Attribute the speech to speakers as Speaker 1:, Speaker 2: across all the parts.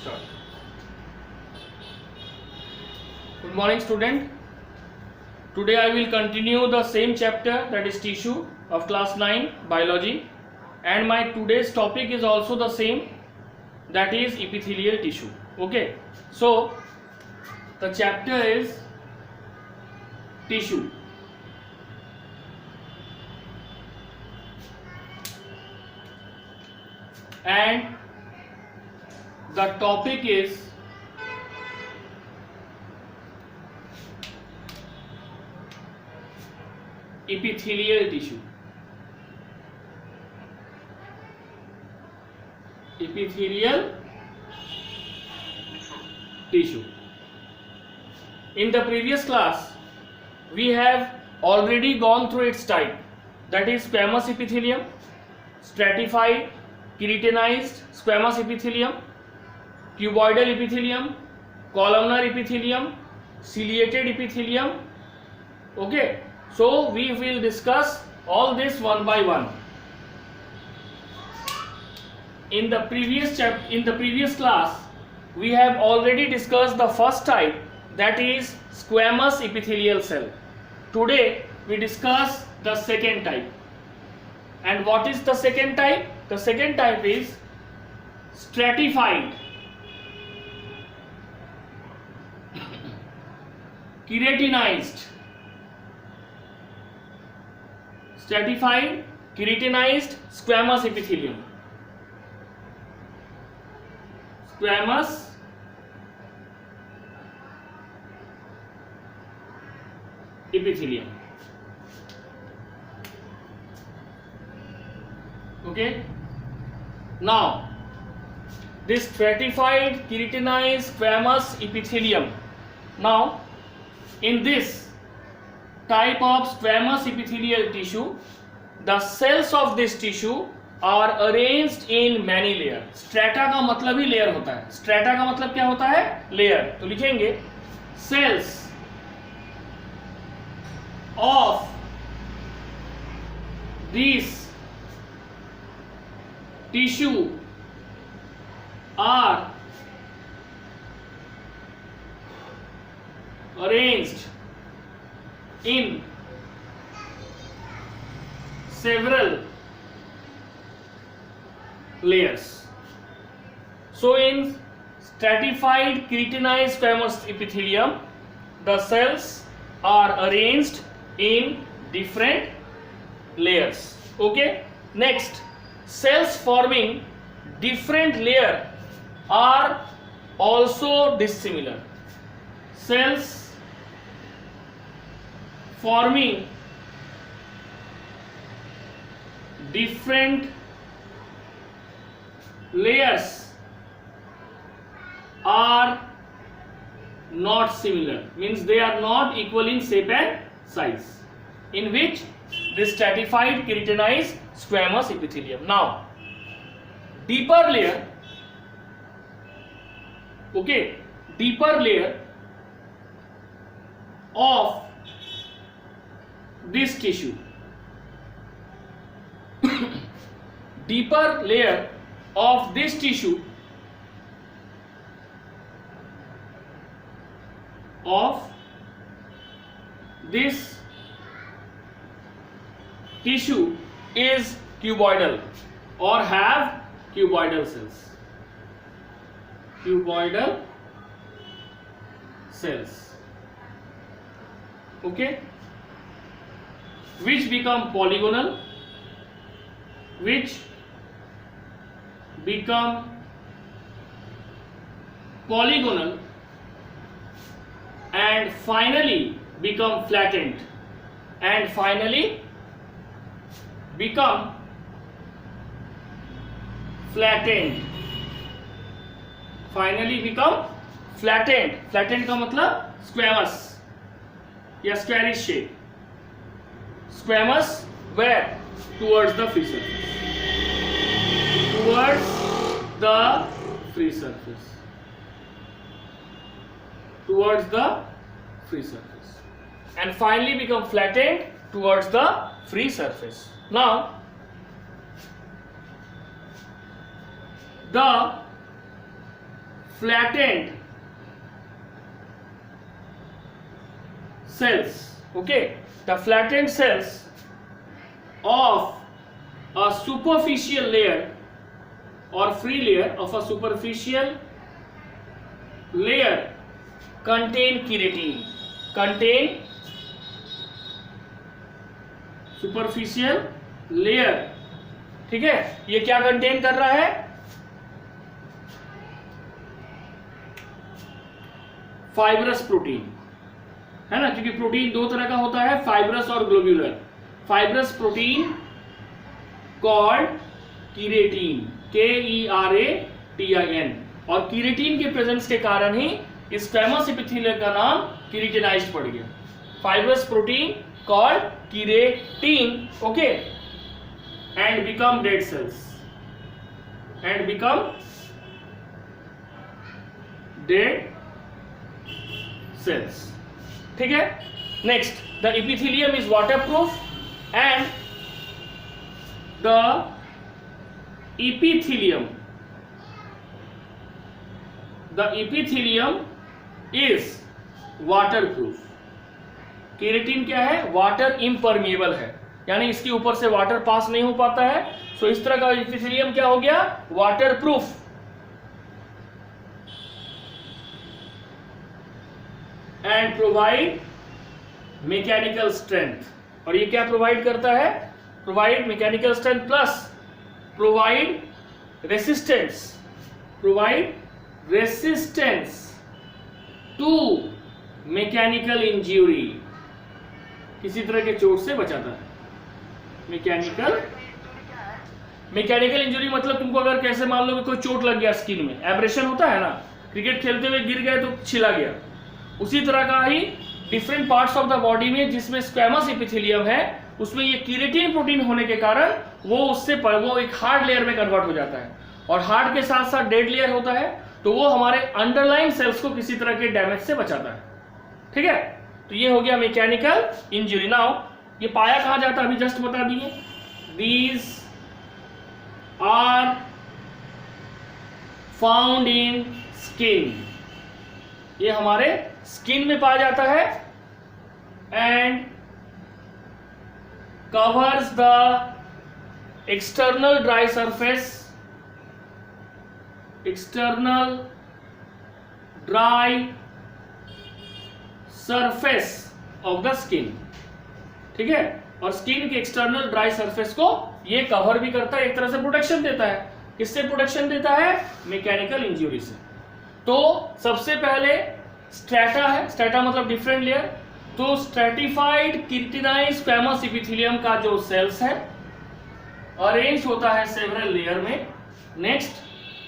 Speaker 1: Start. Good morning, student. Today I will continue the same chapter, that is tissue, of class 9 biology, and my today's topic is also the same, that is epithelial tissue. Okay, so the chapter is tissue. And the topic is epithelial tissue. Epithelial tissue. In the previous class, we have already gone through its type, that is squamous epithelium, stratified, keratinized squamous epithelium, cuboidal epithelium, columnar epithelium, ciliated epithelium. Okay, so we will discuss all this one by one. In the previous class, we have already discussed the first type, that is squamous epithelial cell. Today we discuss the second type. And what is the second type? The second type is stratified, keratinized, squamous epithelium. Squamous epithelium. Okay, now this stratified, keratinized squamous epithelium. Now in this type of squamous epithelial tissue, the cells of this tissue are arranged in many layers. Strata का मतलब ही layer होता है. Strata का मतलब क्या होता है? Layer. तो लिखेंगे cells of these tissue are arranged in several layers. So in stratified keratinized squamous epithelium, the cells are arranged in different layers. Okay, next, cells forming different layer are also dissimilar. Cells forming different layers are not similar, means they are not equal in shape and size, in which this stratified keratinized squamous epithelium. Now deeper layer, okay, deeper layer of this tissue deeper layer of this tissue is cuboidal or have cuboidal cells. Cuboidal cells. Okay, which become polygonal, and finally become flattened, flattened का मतलब squamous या squarish shape. Squamous where? Towards the free surface. And finally become flattened towards the free surface. Now the flattened cells. Okay, the flattened cells of a superficial layer or free layer of a superficial layer contain keratin. Contain superficial layer. ठीक है, ये क्या contain कर रहा है? Fibrous protein, है ना, क्योंकि प्रोटीन दो तरह का होता है, फाइब्रस और globular. Fibrous protein called keratin, KERATIN, और कीरेटिन के प्रेजेंस के कारण ही स्क्वैमस एपिथेलियम का नाम कीरेटिनाइज्ड पड़ गया. Fibrous protein called keratin, okay, and become dead cells, and become dead cells. ठीक है. Next, the epithelium is waterproof and the epithelium is waterproof. Keratin क्या है? वाटर इम्परमिएबल है, यानी इसके ऊपर से वाटर पास नहीं हो पाता है. सो इस तरह का एपिथेलियम क्या हो गया? Waterproof. And provide mechanical strength. और ये क्या प्रोवाइड करता है? Provide mechanical strength plus provide resistance to mechanical injury. किसी तरह के चोट से बचाता है. मैकेनिकल इंजरी मतलब तुमको अगर कैसे मान लो कि कोई चोट लग गया स्किन में, एब्रेशन होता है ना, क्रिकेट खेलते हुए गिर गए तो छिला गया, उसी तरह का ही different parts of the body में जिसमें स्क्वैमस एपिथेलियम है, उसमें ये कीरेटिन प्रोटीन होने के कारण वो उससे वो एक हार्ड लेयर में कन्वर्ट हो जाता है, और हार्ड के साथ साथ डेड लेयर होता है, तो वो हमारे अंडरलाइन सेल्स को किसी तरह के डैमेज से बचाता है. ठीक है, तो ये हो गया मैकेनिकल इंजरी. नाउ ये पाया कहाँ जाता है अभी जस्ट बता दिए. These are found in skin. ये हमारे स्किन में पाया जाता है and covers the external dry surface of the skin. ठीक है, और स्किन के एक्सटर्नल ड्राई सरफेस को ये कवर भी करता है, एक तरह से प्रोटेक्शन देता है. किससे प्रोटेक्शन देता है? मैकेनिकल इंजरी से. तो सबसे पहले स्ट्रेटा है, स्ट्रेटा मतलब डिफरेंट लेयर. तो स्ट्रेटिफाइड कीरेटिनाइज्ड स्क्वैमस एपिथेलियम का जो सेल्स है अरेंज होता है सेवरल लेयर में. Next,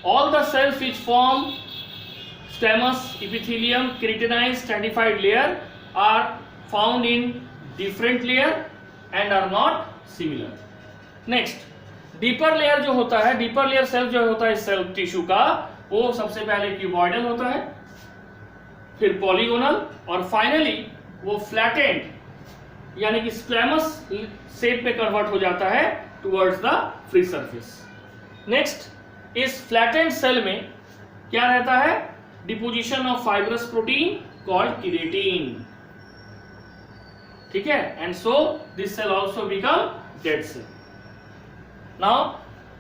Speaker 1: all the cells which form squamous epithelium keratinized stratified layer are found in different layer and are not similar. Next, deeper layer जो होता है, deeper layer cell जो होता है सेल टिश्यू का, वो सबसे पहले क्यूबॉइडल होता है, फिर पॉलीगोनल, और फाइनली वो फ्लैटेंड यानी कि स्क्वैमस शेप में कन्वर्ट हो जाता है towards the free surface. Next, इस फ्लैटेंड सेल में क्या रहता है? Deposition of fibrous protein called keratin. ठीक है, and so this cell also become dead cell. Now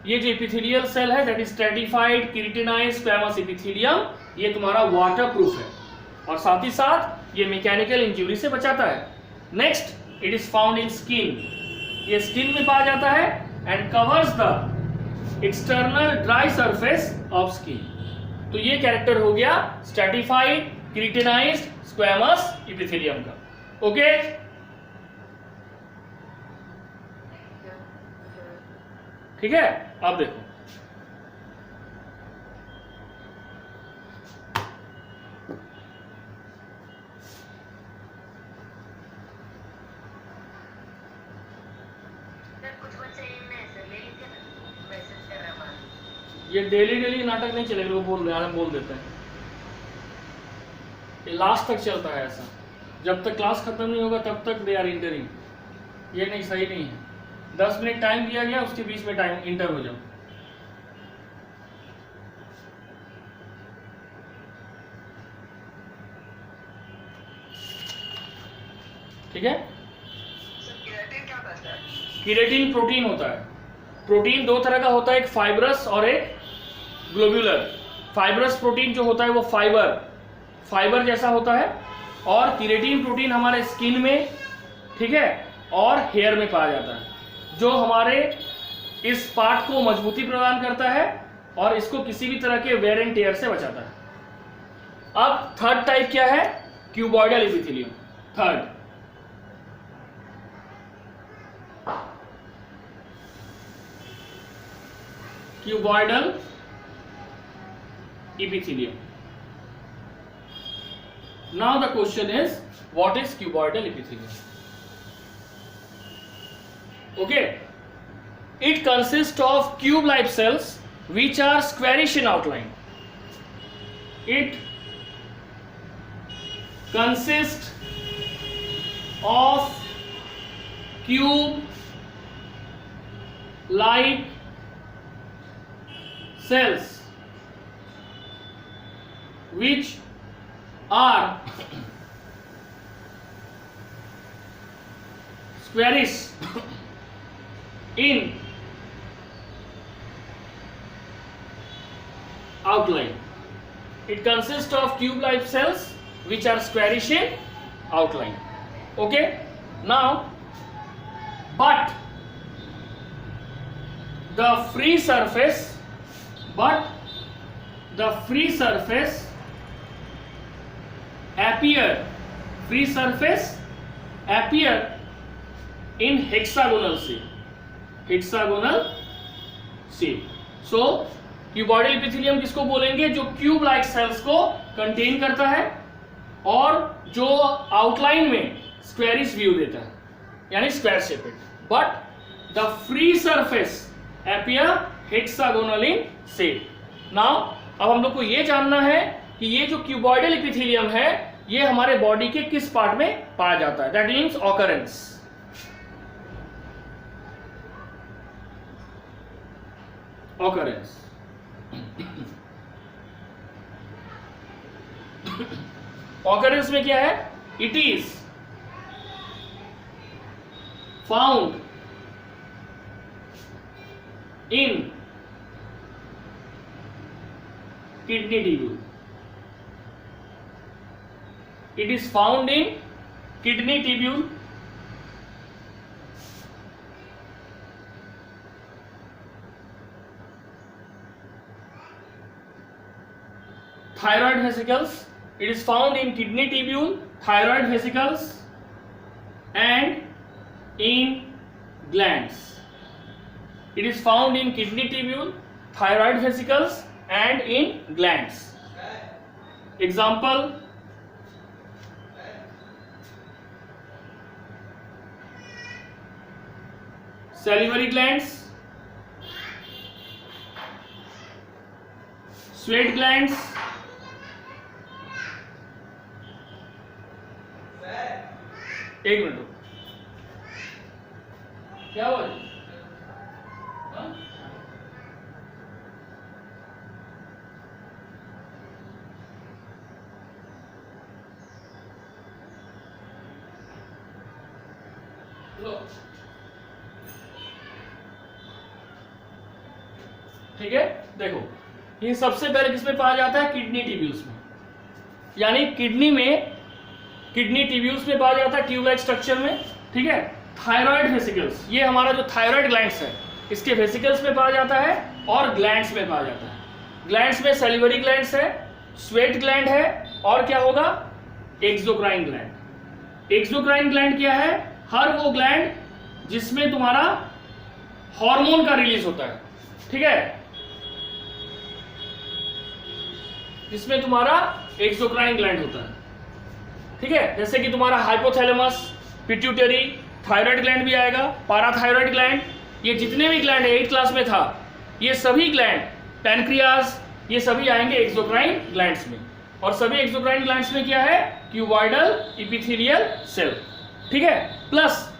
Speaker 1: ये जो एपिथेलियल सेल है that is stratified keratinized squamous epithelium, ये तुम्हारा वाटरप्रूफ है और साथ ही साथ ये मैकेनिकल इंजरी से बचाता है. Next, it is found in skin. ये स्किन में पाया जाता है and covers the external dry surface of skin. तो ये कैरेक्टर हो गया स्ट्रेटिफाइड कीरेटिनाइज्ड स्क्वैमस एपिथेलियम का. ओके, ठीक है. अब देखो, ये डेली नाटक नहीं चलेगा, वो बोल देते हैं. ये लास्ट तक चलता है ऐसा, जब तक क्लास खत्म नहीं होगा तब तक दे आर इंटरिंग. ये नहीं, सही नहीं है. 10 मिनट टाइम दिया गया, उसके बीच में टाइम इंटर हो जाओ. ठीक है।
Speaker 2: केराटिन क्या होता है?
Speaker 1: केराटिन प्रोटीन होता है। प्रोटीन दो तरह का होता है, एक फाइब्रस और एक ग्लोब्यूलर। फाइब्रस प्रोटीन जो होता है वो फाइबर जैसा होता है, और केराटिन प्रोटीन हमारे स्किन में, ठीक है, और हेयर में पाया जाता है, जो हमारे इस पार्ट को मजबूती प्रदान करता है और इसको किसी भी तरह के वेयर एंड टेयर से बचाता है। अब थर्ड टाइप क्या है? Cuboidal epithelium. Third, cuboidal epithelium. Now the question is, what is cuboidal epithelium? Okay, it consists of cube-like cells which are squarish in outline. It consists of cube-like cells which are squarish in outline. It consists of cube-like cells which are squarish in outline. Okay, now but the free surface appear in hexagonal shape. So cuboidal epithelium किसको बोलेंगे? जो cube like sales को contain करता है और जो outline में squarish view देता है, यानी square shaped. But the free surface appear hexagonal in shape. Now अब हम लोग को ये जानना है कि ये जो क्यूबॉइडल एपिथेलियम है ये हमारे बॉडी के किस पार्ट में पाया जाता है। That means occurrence. ऑकरेंस में क्या है? It is found in kidney tubule. It is found in kidney tubule, thyroid vesicles. It is found in kidney tubule, thyroid vesicles, and in glands. It is found in kidney tubule, thyroid vesicles, and in glands. Example: salivary glands, sweat glands, एक minute क्या हुआ? ठीक है, देखो ये सबसे पहले किसमें पाया जाता है? किडनी ट्यूब्यूल्स में, यानी किडनी ट्यूब्यूल्स में पाया जाता है, ट्यूब लाइक स्ट्रक्चर में। ठीक है, थायराइड वेसिकल्स, ये हमारा जो थायराइड ग्लैंड्स है इसके वेसिकल्स में पाया जाता है और ग्लैंड्स में पाया जाता है। ग्लैंड्स में सेलिवरी ग्लैंड्स है, स्वेट ग्लैंड है, और क्या होगा? Exocrine gland. एक्सोक्राइन ग्लैंड क्या है? हर वो ग्लैंड जिसमें तुम्हारा हार्मोन का रिलीज होता है। ठीक है, जिसमें तुम्हारा एक्सोक्राइन ग्लैंड होता है। ठीक है, जैसे कि तुम्हारा हाइपोथैलेमस, पिट्यूटरी, थायराइड ग्लैंड भी आएगा, पाराथायराइड ग्लैंड, ये जितने भी ग्लैंड है 8th क्लास में था, ये सभी ग्लैंड, पैनक्रियाज, ये सभी आएंगे एक्सोक्राइन ग्लैंड्स में। और सभी एक्सोक्राइन ग्लैंड्स में क्या है? Cuboidal epithelial cell. ठीक है, प्लस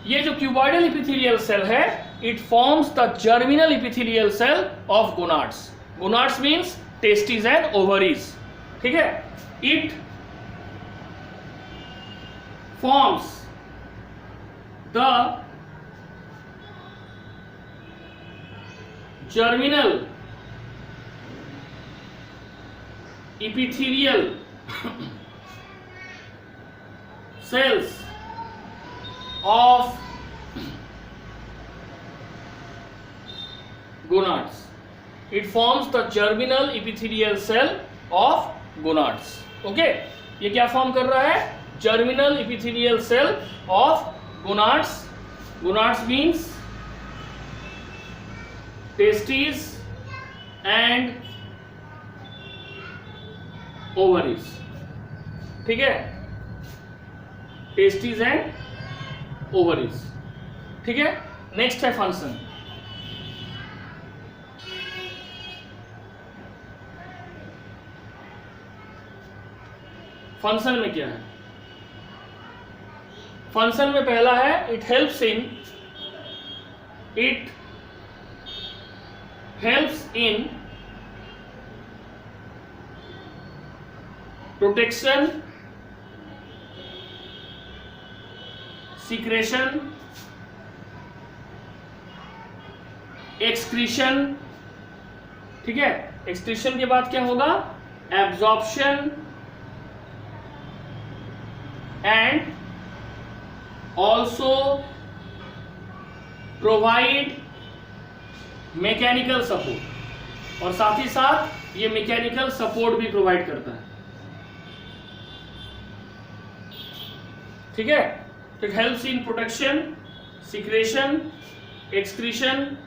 Speaker 1: ये जो क्यूबॉइडल एपिथेलियल सेल है, it forms the germinal epithelial cell of gonads. Gonads means testis and ovaries. ठीक है, it forms the germinal epithelial cells of gonads. It forms the germinal epithelial cell of gonads. Okay, ये क्या form कर रहा है? Germinal epithelial cell of gonads. Gonads means testes and ovaries. ठीक है, testis and ovaries. ठीक है, next है फंक्शन. फंक्शन में क्या है? फंक्शन में पहला है it helps in protection, secretion, excretion. ठीक है, एक्सक्रीशन के बाद क्या होगा? Absorption and also provide mechanical support. और साथ ही साथ ये मैकेनिकल सपोर्ट भी प्रोवाइड करता है. ठीक है, तो it helps in protection, secretion, excretion,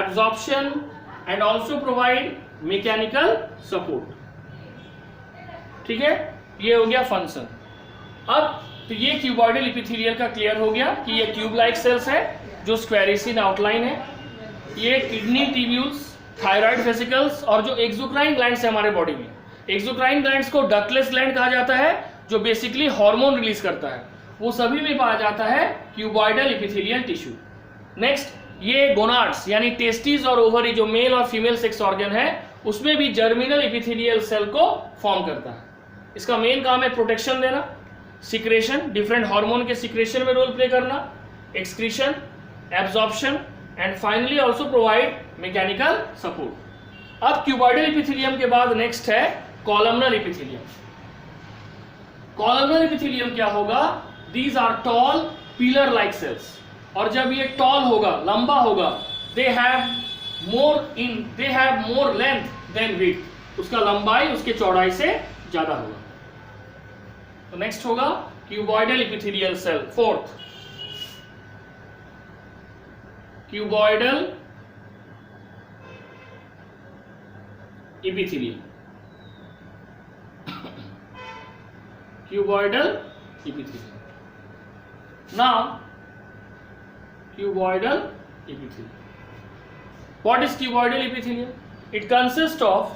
Speaker 1: absorption and also provide mechanical support. ठीक है, ये हो गया फंक्शन. अब तो ये क्यूबॉइडल इपिथेलियल का क्लियर हो गया कि ये ट्यूब लाइक सेल्स है जो स्क्वेरिसिन आउटलाइन है. ये किडनी ट्यूब्यूल्स, थायराइड वेसिकल्स और जो एक्सोक्राइन ग्लैंड्स है हमारे बॉडी में. एक्सोक्राइन ग्लैंड्स को डक्टलेस ग्लैंड कहा जाता है जो बेसिकली हार्मोन रिलीज करता है. वो सभी में पाया जाता है क्यूबॉइडल इपिथेलियल टिश्यू. नेक्स्ट, ये गोनाड्स यानी टेस्टिस और ओवरी जो मेल और फीमेल सेक्स ऑर्गन है उसमें भी जर्मिनल इपिथेलियल सेल को फॉर्म करता है. इसका मेन काम है प्रोटेक्शन देना, सिक्रेशन, डिफरेंट हार्मोन के सिक्रेशन में रोल प्ले करना, excretion, absorption and finally also provide mechanical support. अब क्यूबॉइडल इपिथेलियम के बाद नेक्स्ट है कॉलमनर इपिथेलियम. कॉलमनर इपिथेलियम क्या होगा? These are tall pillar like cells. और जब ये tall होगा, लंबा होगा, they have more length than width. उसका लंबाई उसके चौड़ाई से ज्यादा होगा. तो नेक्स्ट होगा cuboidal epithelial cell. Fourth, cuboidal epithelium. cuboidal epithelium. Now, cuboidal epithelium. What is cuboidal epithelium? It consists of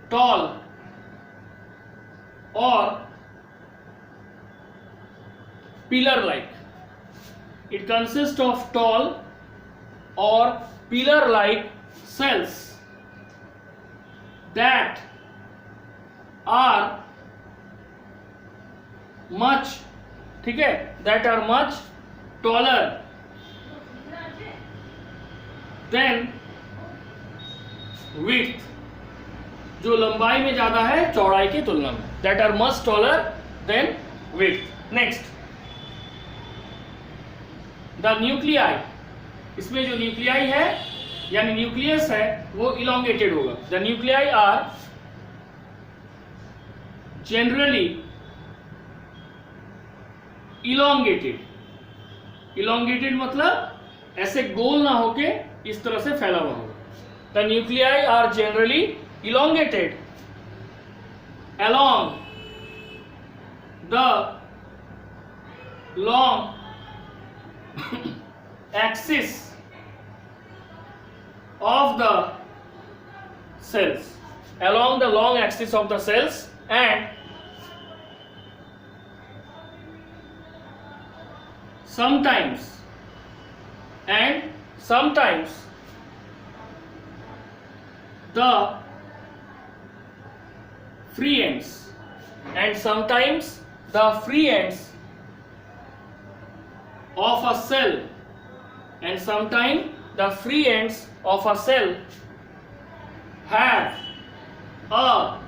Speaker 1: tall or pillar-like. It consists of tall or pillar-like cells that are much taller than width, जो लंबाई में ज्यादा है चौड़ाई की तुलना में. that are much taller than width. next, the nuclei. इसमें जो न्यूक्लियाई है यानी न्यूक्लियस है वो इलोंगेटेड होगा. The nuclei are generally elongated. Elongated मतलब ऐसे गोल ना होके इस तरह से फैला हुआ होगा. The nuclei are generally elongated along the long axis of the cells, along the long axis of the cells, and sometimes the free ends, and sometimes the free ends of a cell, and sometimes the free ends of a cell have a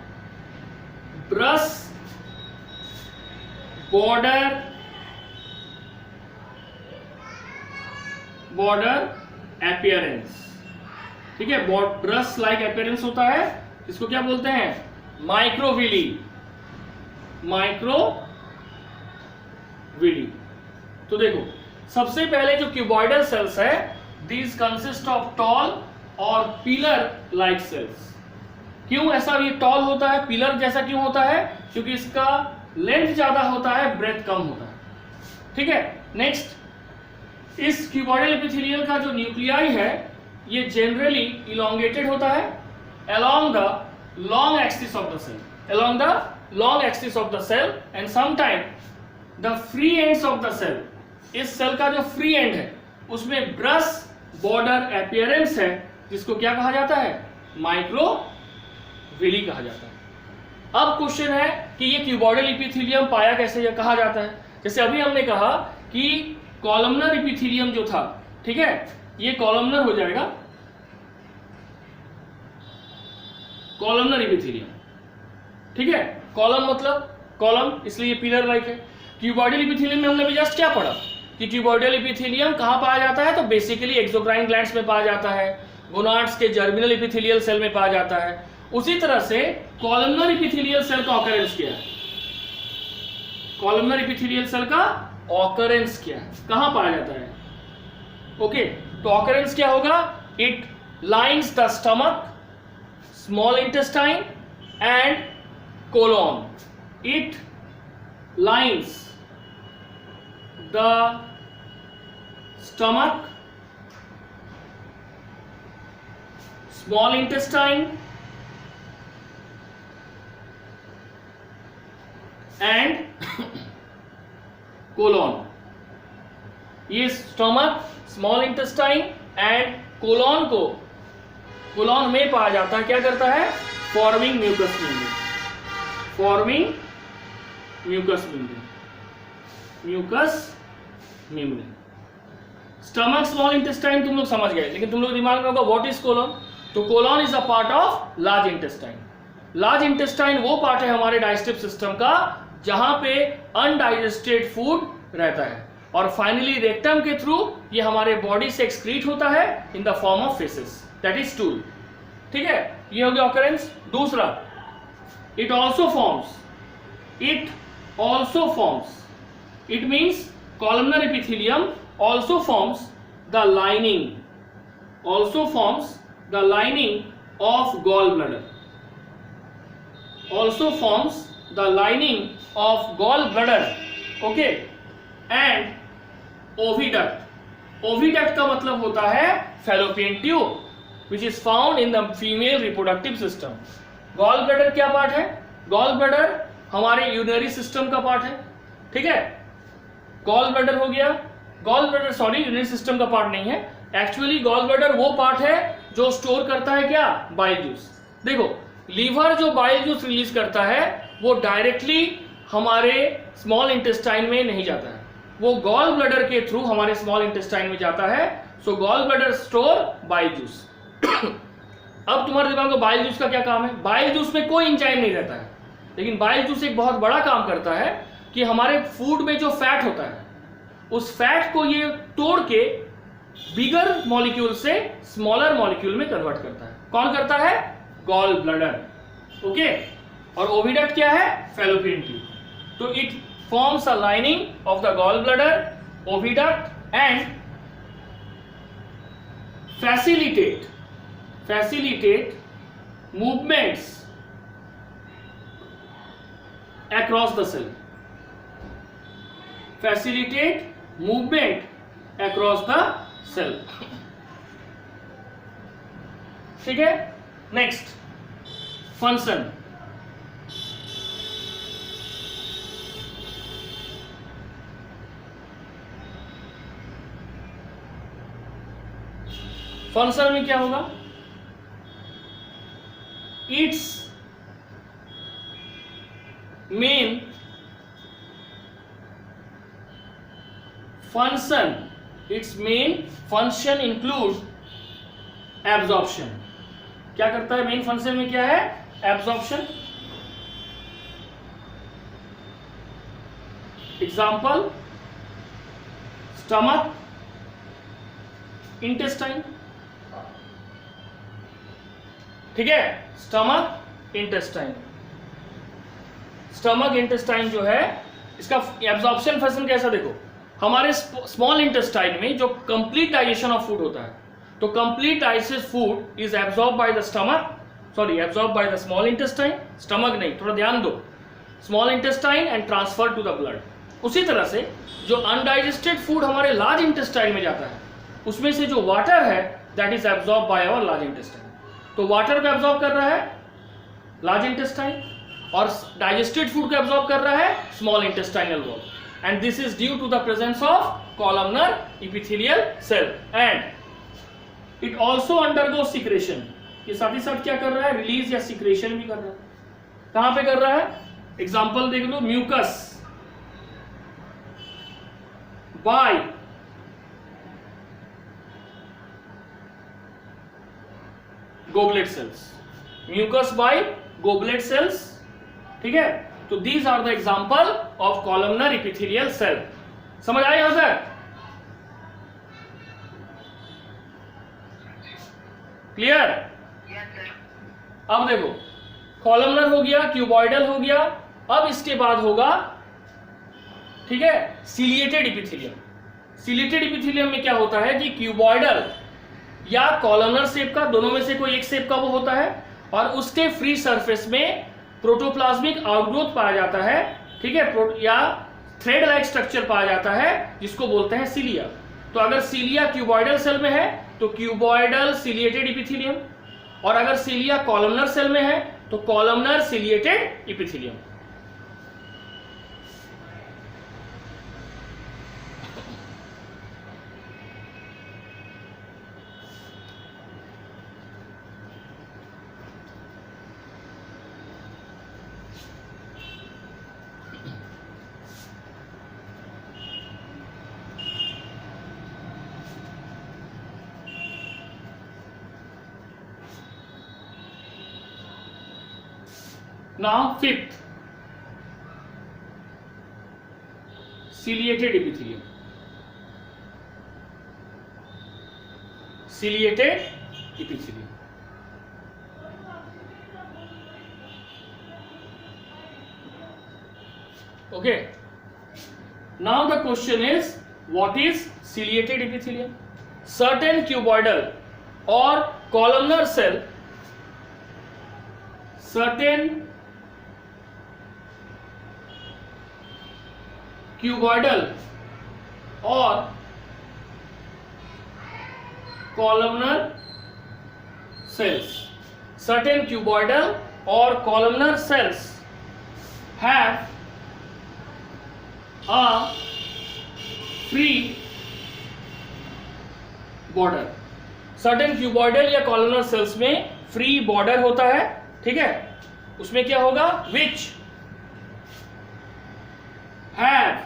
Speaker 1: brush border appearance. ठीक है, brush like appearance होता है, इसको क्या बोलते हैं? Microvilli. तो देखो, सबसे पहले जो क्यूबॉइडल सेल्स है, दीज कंसिस्ट ऑफ टॉल और पिलर लाइक सेल्स. क्यों ऐसा ये टॉल होता है, पिलर जैसा क्यों होता है? क्योंकि इसका लेंथ ज्यादा होता है, ब्रेथ कम होता है. ठीक है. नेक्स्ट, इस क्यूबॉइडल एपिथेलियल का जो न्यूक्लियाई है, ये जनरली इलोंगेटेड होता है along the long axis of the cell, and sometimes the free ends of the cell, इस सेल का जो फ्री एंड है उसमें ब्रश बॉर्डर अपीयरेंस है, जिसको क्या कहा जाता है? माइक्रोविली कहा जाता है. अब क्वेश्चन है कि ये क्यूबॉइडल एपिथेलियम पाया कैसे या कहा जाता है? जैसे अभी हमने कहा कि कॉलमनर एपिथेलियम जो था, ठीक है, ये कॉलमनर हो जाएगा, कॉलमनर एपिथेलियम. ठीक है, कॉलम मतलब कॉलम, इसलिए पिलर लाइक है. क्यूबॉइडल एपिथेलियम में हमने भी जस्ट क्या पढ़ा कि क्यूबॉइडल एपिथेलियम कहाँ पाया जाता है? तो बेसिकली एक्सोक्राइन ग्लैंड्स में पाया जाता है, गोनाड्स के जर्मिनल एपिथेलियल सेल में पाया जाता है. उसी तरह से कॉलमनर एपिथेलियल सेल का ऑकरेंस क्या है? कॉलमनर एपिथेलियल सेल का ऑकरेंस क्या है, कहां पाया जाता है? ओके, तो ऑकरेंस क्या होगा? It lines the stomach, small intestine and colon. It lines the stomach, small intestine and colon. ये stomach, small intestine and colon को, कोलोन में पाया जाता है, क्या करता है? Forming mucous membrane. Forming mucous membrane. Stomach, small intestine तुम लोग समझ गए, लेकिन तुम लोग दिमाग में होगा व्हाट इज कोलोन? तो colon is a part of large intestine. Large intestine वो पार्ट है हमारे डाइजेस्टिव सिस्टम का जहां पे अनडाइजेस्टेड फूड रहता है, और फाइनली रेक्टम के थ्रू ये हमारे बॉडी से एक्सक्रीट होता है in the form of faeces, that is stool. ठीक है, ये हो गया ऑकरेंस. दूसरा, it also forms, it means columnar epithelium also forms the lining of gall bladder. Also forms the lining of gallbladder, okay, and oviduct. Oviduct का मतलब होता है fallopian tube, which is found in the female reproductive system. Gallbladder क्या part है? Gallbladder हमारे urinary system का part है. ठीक है, gallbladder हो गया. gallbladder सॉरी यूरिनरी सिस्टम का पार्ट नहीं है. एक्चुअली gallbladder वो पार्ट है जो स्टोर करता है क्या? Bile juice. देखो, लीवर जो बाइल जूस रिलीज करता है वो डायरेक्टली हमारे स्मॉल इंटेस्टाइन में नहीं जाता है, वो गॉल ब्लैडर के थ्रू हमारे स्मॉल इंटेस्टाइन में जाता है. So gall bladder store bile juice. अब तुम्हारे दिमाग में बाइल जूस का क्या काम है? बाइल जूस में कोई एंजाइम नहीं रहता है, लेकिन बाइल जूस एक बहुत बड़ा काम करता है कि हमारे फूड में जो फैट होता है उस फैट को ये तोड़ के बिगर मॉलिक्यूल से स्मॉलर मॉलिक्यूल में कन्वर्ट करता है. कौन करता है? Gall bladder. ओके, और ओविडक्ट क्या है? Fallopian tube. तो it forms a lining of the gall bladder, oviduct, and facilitate movements across the cell. Facilitate movement across the cell. ठीक है. Next, function. फंक्शन में क्या होगा? It's main function, it's main function include absorption. क्या करता है main function में, क्या है, एब्जॉर्प्शन। Example stomach, intestine. ठीक है, स्टमक इंटेस्टाइन। स्टमक इंटेस्टाइन जो है इसका एब्जॉर्प्शन फंक्शन कैसा, देखो हमारे स्मॉल इंटेस्टाइन में जो कंप्लीट डाइजेशन ऑफ फूड होता है, तो complete digest food is absorb by the stomach, sorry absorb by the small intestine, stomach नहीं, थोड़ा ध्यान दो, small intestine and transfer to the blood. उसी तरह से जो अनडाइजेस्टेड फूड हमारे लार्ज इंटेस्टाइन में जाता है, उसमें से जो वाटर है that is absorb by our large intestine. तो वाटर को एब्जॉर्ब कर रहा है लार्ज इंटेस्टाइन और डाइजेस्टेड फूड को एब्जॉर्ब कर रहा है small intestinal wall, and this is due to the presence of columnar epithelial cell and it also undergo secretion. ये साथ ही साथ क्या कर रहा है, रिलीज या सिक्रेशन भी कर रहा है। कहां पे कर रहा है, एग्जाम्पल देख लो, mucus by goblet cells, mucus by goblet cells. ठीक है, तो these are the example of columnar epithelial cell. समझ आए यहां तक, क्लियर?
Speaker 2: Yes sir.
Speaker 1: अब देखो कॉलमनर हो गया, क्यूबॉइडल हो गया, अब इसके बाद होगा, ठीक है, सिलिएटेड इपिथेलियम। सिलिएटेड इपिथेलियम में क्या होता है कि क्यूबॉइडल या कॉलमनर शेप का, दोनों में से कोई एक शेप का वो होता है, और उसके फ्री सरफेस में प्रोटोप्लाज्मिक आउटग्रोथ पाया जाता है। ठीक है, या थ्रेड लाइक स्ट्रक्चर पाया जाता है जिसको बोलते हैं सिलिया। तो अगर सिलिया क्यूबॉइडल सेल में है तो क्यूबॉइडल सिलिएटेड इपिथेलियम, और अगर सिलिया कॉलमनर सेल में है तो columnar ciliated epithelium. Now fifth, ciliated epithelium. Ciliated epithelium. Okay. Now the question is, what is ciliated epithelium? Certain cuboidal or columnar cell, certain cuboidal और columnar cells, certain cuboidal or columnar cells have a free border. certain cuboidal या columnar cells में free border होता है। ठीक है, उसमें क्या होगा, which have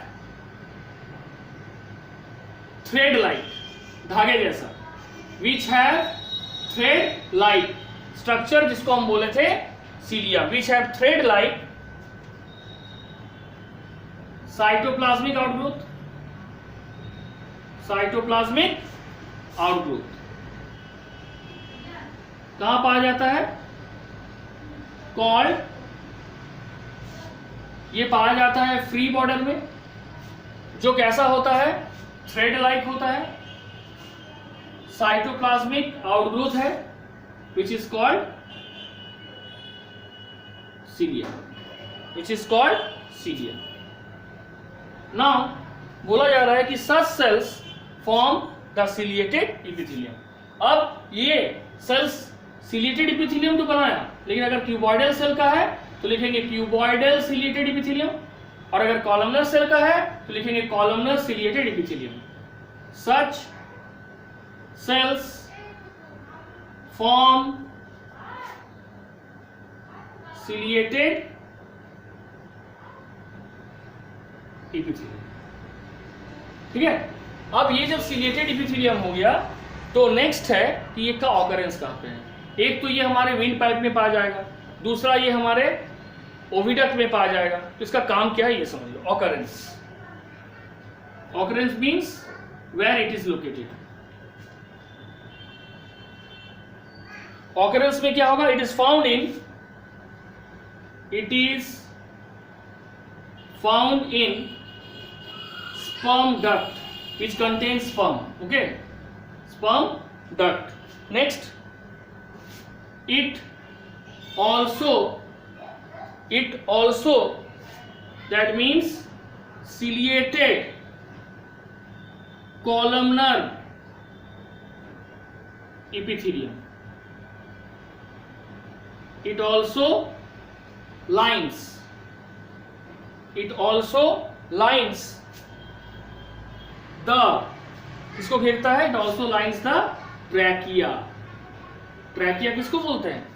Speaker 1: thread like, धागे जैसा, which have thread like structure, जिसको हम बोले थे cilia, which have thread like cytoplasmic outgrowth, cytoplasmic outgrowth कहां पाया जाता है, कॉल्ड, ये पाया जाता है फ्री बॉर्डर में, जो कैसा होता है, थ्रेड लाइक होता है, साइटोप्लाज्मिक आउटग्रोथ है, which is called cilia, which is called cilia. Now बोला जा रहा है कि such cells form the ciliated epithelium. अब ये सेल्स सिलिएटेड इपिथेलियम तो बनाया, लेकिन अगर क्यूबॉइडल सेल का है तो लिखेंगे क्यूबॉइडल सिलिएटेड इपिथेलियम, और अगर कॉलमनर सेल का है तो लिखेंगे कॉलमनर सिलिएटेड इपिथेलियम। सच सेल्स फॉर्म सिलिएटेड इपिथेलियम। ठीक है, अब ये जब सिलिएटेड इपिथेलियम हो गया तो नेक्स्ट है कि ये का ऑकरेंस कहाँ पे है। एक तो ये हमारे विंड पाइप में पाया जाएगा, दूसरा ये हमारे ओविडक्ट में पाया जाएगा। तो इसका काम क्या है ये समझ लो। Occurrence, occurrence means where it is located. Occurrence में क्या होगा, it is found in sperm duct which contains sperm. Okay, sperm duct. Next, it also that means ciliated columnar epithelium. It also lines the, किसको घेरता है, it also lines the trachea. Trachea किसको बोलते हैं,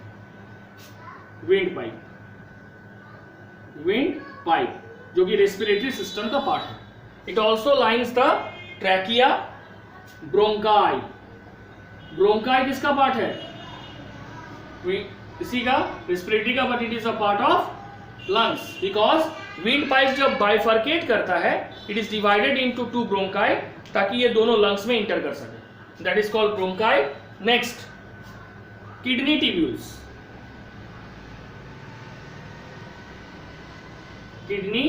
Speaker 1: wind pipe जो कि respiratory system का part है। It also lines the trachea. Bronchi, bronchi किसका पार्ट है, इसी का, रेस्पिरेटरी का, but it is a part of lungs because wind pipe जब बाइफर्केट करता है it is divided into 2 bronchi ताकि ये दोनों लंग्स में इंटर कर सके। That is called bronchi. Next, kidney tubules. Kidney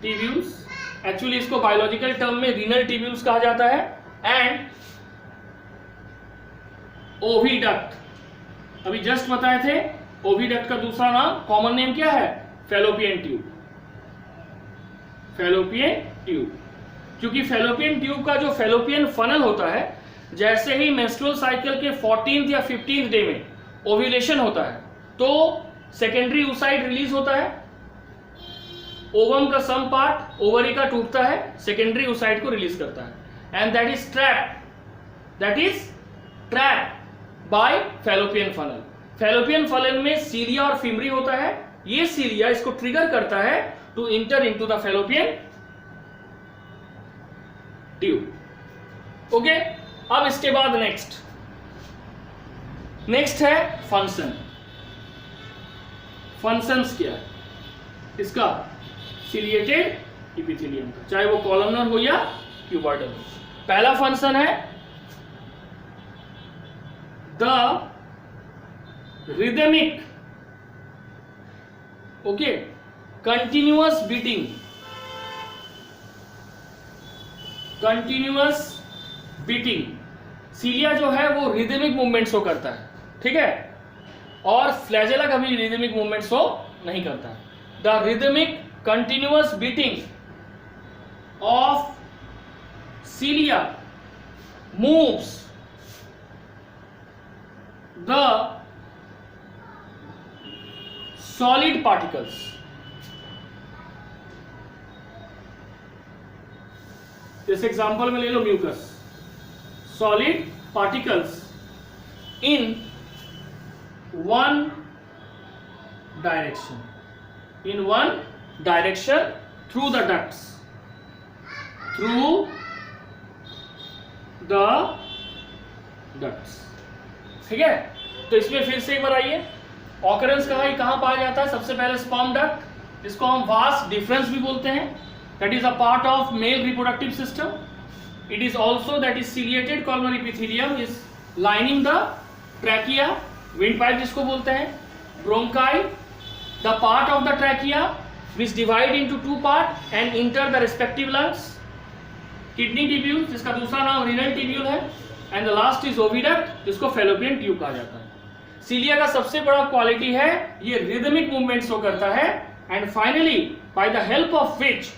Speaker 1: tubules actually इसको बायोलॉजिकल टर्म में रीनल ट्यूब्यूल्स कहा जाता है। एंड ओविडक्ट, अभी जस्ट बताए थे, ओविडक्ट का दूसरा नाम, कॉमन नेम क्या है, फैलोपियन ट्यूब। फैलोपियन ट्यूब, क्योंकि फैलोपियन ट्यूब का जो फैलोपियन फनल होता है, जैसे ही मेंस्ट्रुअल साइकिल के 14th या 15th डे में ओव्यूलेशन होता है तो सेकेंडरी oocyte रिलीज होता है, ओवम का सम पार्ट ओवरी का टूटता है, सेकेंडरी oocyte को रिलीज करता है and that is trapped bye fallopian funnel. Fallopian funnel में सीलिया और फिमरी होता है, ये सीलिया इसको ट्रिगर करता है to enter into the fallopian tube. Okay, अब इसके बाद नेक्स्ट है फंक्शन। फंक्शंस क्या है इसका, सिलिएटेड इपिथेलियम का, चाहे वो कॉलमनर हो या क्यूबॉइडल हो। पहला फंक्शन है the rhythmic, okay, continuous beating. Cilia जो है वो रिदमिक मूवमेंट्स को करता है, ठीक है, और फ्लैजेला कभी रिदमिक मूवमेंट्स को नहीं करता है। The rhythmic continuous beating of cilia moves the solid particles. जैसे एग्जांपल में ले लो mucus, solid particles in one direction through the ducts, ठीक है। तो इसमें फिर से एक बार आइए, ऑकरेंस कहाँ पाया जाता है, सबसे पहले स्पर्म डक्ट, जिसको हम वास्ट डिफरेंस भी बोलते हैं, that is a part of male reproductive system. It is also that is ciliated columnar epithelium is lining the trachea, windpipe जिसको बोलते हैं, bronchi, the part of the trachea which divide into 2 parts and enter the respective lungs, kidney tubule जिसका दूसरा नाम renal tubule है, and the last is oviduct जिसको fallopian tube कहा जाता है। सीलिया का सबसे बड़ा क्वालिटी है ये rhythmic movements को करता है and finally by the help of which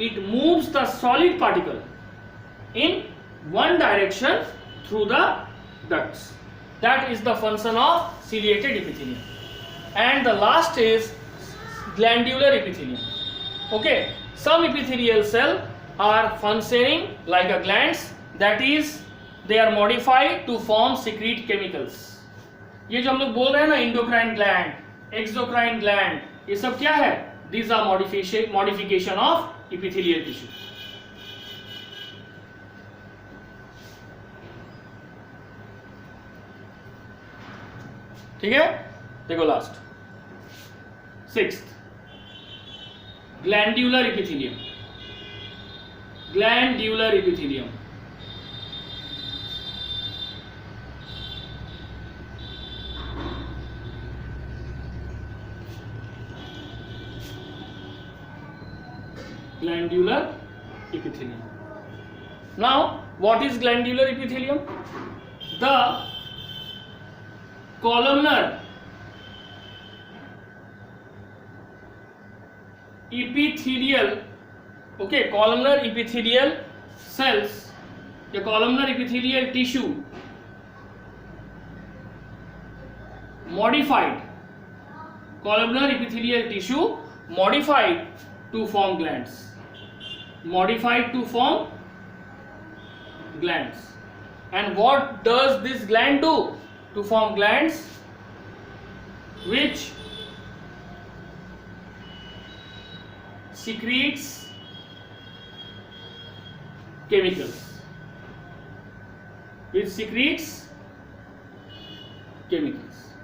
Speaker 1: it moves the solid particle in one direction through the ducts. That is the function of ciliated epithelium. And the last is glandular epithelium. Okay, some epithelial cell are functioning like a glands, that is they are modified to form secrete chemicals. ये जो हम लोग बोल रहे हैं ना, endocrine gland, exocrine gland, ये सब क्या है, These are modification of epithelial tissue. ठीक है, देखो last 6th glandular epithelium. Glandular epithelium glandular epithelium. Now what is glandular epithelium? The columnar epithelial, okay, columnar epithelial cells, the columnar epithelial tissue modified, columnar epithelial tissue modified to form glands, modified to form glands. And what does this gland do to form glands? Which secretes chemicals, which secretes chemicals.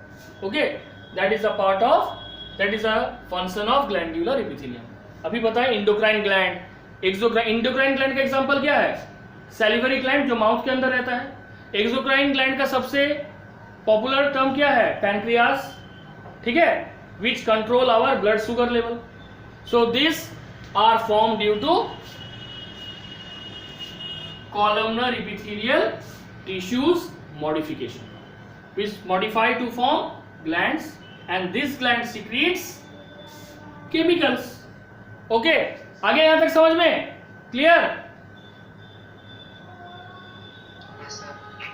Speaker 1: Okay, that is a part of, that is a function of glandular epithelium. अभी बताएं endocrine gland, exocrine. Endocrine gland का example क्या है? Salivary gland जो mouth के अंदर रहता है. एक्सोक्राइन ग्लैंड का सबसे पॉपुलर टर्म क्या है? पैनक्रियास. ठीक है, which control our blood sugar level. So this are form due to columnar epithelial tissues modification, which modify to form glands, and this gland secretes chemicals. Okay, आगे यहां तक समझ में क्लियर?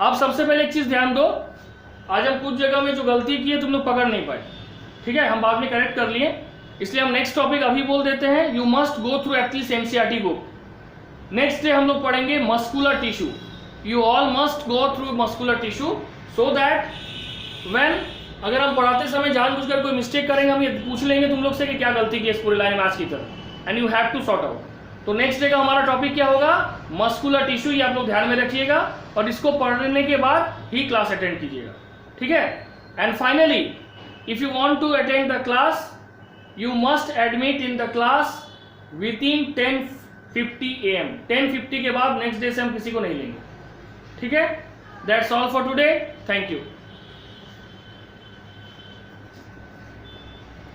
Speaker 1: अब सबसे पहले एक चीज ध्यान दो, आज हम कुछ जगह में जो गलती की है तुम लोग पकड़ नहीं पाए. ठीक है, हम बाद में करेक्ट कर लिए, इसलिए हम नेक्स्ट टॉपिक अभी बोल देते हैं. You must go through at least NCERT book. Next day हम लोग पढ़ेंगे muscular tissue. You all must go through muscular tissue so that when, अगर हम पढ़ाते समय जानबूझकर कोई मिस्टेक करेंगे, हम ये पूछ लेंगे तुम लोग से कि क्या गलती की इस पूरे लाइन मैच की तरह, and you have to sort out. तो नेक्स्ट डे का हमारा टॉपिक क्या होगा? Muscular tissue. ये आप लोग ध्यान में रखिएगा और इसको पढ़ने के बाद ही क्लास अटेंड कीजिएगा. ठीक है, and finally if you want to attend the class you must admit in the class within 10:50 AM. 10:50 के बाद नेक्स्ट डे से हम किसी को नहीं लेंगे. ठीक है, that's all for today. Thank you.